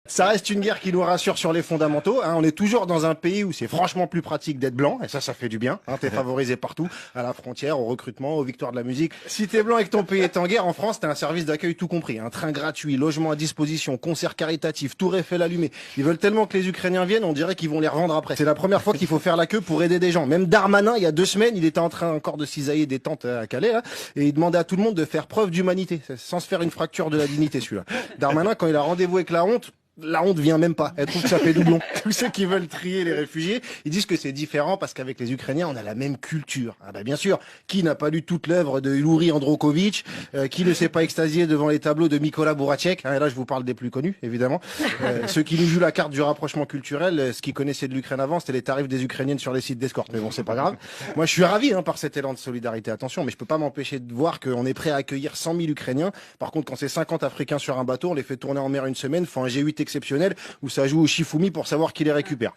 Ça reste une guerre qui nous rassure sur les fondamentaux. Hein. On est toujours dans un pays où c'est franchement plus pratique d'être blanc, et ça fait du bien. Hein. T'es favorisé partout, à la frontière, au recrutement, aux victoires de la musique. Si t'es blanc et que ton pays est en guerre, en France, t'as un service d'accueil tout compris. Un train gratuit, logement à disposition, concert caritatif, tour Eiffel allumé. Ils veulent tellement que les Ukrainiens viennent, on dirait qu'ils vont les revendre après. C'est la première fois qu'il faut faire la queue pour aider des gens. Même Darmanin, il y a 2 semaines, il était en train encore de cisailler des tentes à Calais, là, et il demandait à tout le monde de faire preuve d'humanité, sans se faire une fracture de la dignité, celui-là. Darmanin, quand il a rendez-vous avec la honte vient même pas. Elle trouve que ça fait doublon. Tous ceux qui veulent trier les réfugiés, ils disent que c'est différent parce qu'avec les Ukrainiens, on a la même culture. Ah bah bien sûr, qui n'a pas lu toute l'œuvre de Yuri Androkovitch, qui ne s'est pas extasié devant les tableaux de Mikola Bourachek, et là je vous parle des plus connus, évidemment. Ceux qui nous jouent la carte du rapprochement culturel, ce qu'ils connaissaient de l'Ukraine avant, c'était les tarifs des Ukrainiennes sur les sites d'escorte. Mais bon, c'est pas grave. Moi, je suis ravi par cet élan de solidarité. Attention, mais je peux pas m'empêcher de voir qu'on est prêt à accueillir 100 000 Ukrainiens. Par contre, quand c'est 50 Africains sur un bateau, on les fait tourner en mer une semaine, font un G8 exceptionnel où ça joue au Shifumi pour savoir qui les récupère.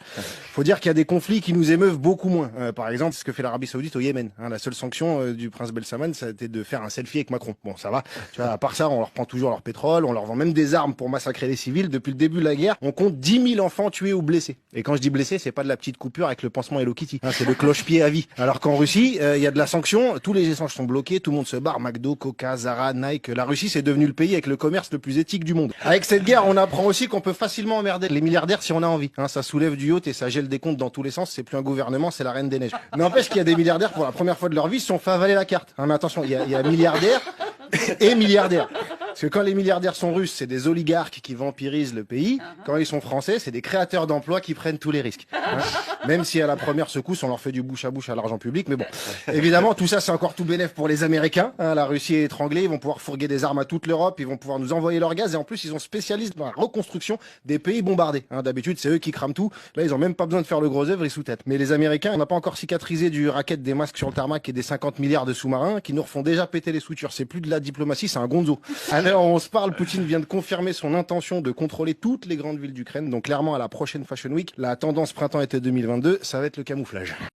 Faut dire qu'il y a des conflits qui nous émeuvent beaucoup moins. Par exemple, ce que fait l'Arabie Saoudite au Yémen. Hein, la seule sanction du prince Bel Salman, ça a été de faire un selfie avec Macron. Bon, ça va. Tu vois, à part ça, on leur prend toujours leur pétrole, on leur vend même des armes pour massacrer les civils. Depuis le début de la guerre, on compte 10 000 enfants tués ou blessés. Et quand je dis blessés, c'est pas de la petite coupure avec le pansement Hello Kitty. Hein, c'est le cloche-pied à vie. Alors qu'en Russie, il y a de la sanction, tous les échanges sont bloqués, tout le monde se barre. McDo, Coca, Zara, Nike. La Russie, c'est devenu le pays avec le commerce le plus éthique du monde. Avec cette guerre, on apprend aussi qu'on peut facilement emmerder les milliardaires si on a envie. Hein, ça soulève du yacht et ça gèle des comptes dans tous les sens. C'est plus un gouvernement, c'est la reine des neiges. N'empêche qu'il y a des milliardaires pour la première fois de leur vie se sont fait avaler la carte. Hein, mais attention, il y a milliardaires et milliardaires. Parce que quand les milliardaires sont russes, c'est des oligarques qui vampirisent le pays. Quand ils sont français, c'est des créateurs d'emplois qui prennent tous les risques. Hein. Même si à la première secousse, on leur fait du bouche à bouche à l'argent public. Mais bon, évidemment, tout ça, c'est encore tout bénef pour les Américains. Hein, la Russie est étranglée, ils vont pouvoir fourguer des armes à toute l'Europe, ils vont pouvoir nous envoyer leur gaz. Et en plus, ils sont spécialistes dans la reconstruction des pays bombardés. Hein, d'habitude, c'est eux qui crament tout. Là, ils ont même pas besoin de faire le gros œuvre, ils sous-tête. Mais les Américains, on n'a pas encore cicatrisé du racket des masques sur le tarmac et des 50 milliards de sous-marins qui nous refont déjà péter les soutures. C'est plus de la diplomatie, c'est un gonzo. Alors, on se parle, Poutine vient de confirmer son intention de contrôler toutes les grandes villes d'Ukraine. Donc clairement, à la prochaine Fashion Week, la tendance printemps-été 2022, ça va être le camouflage.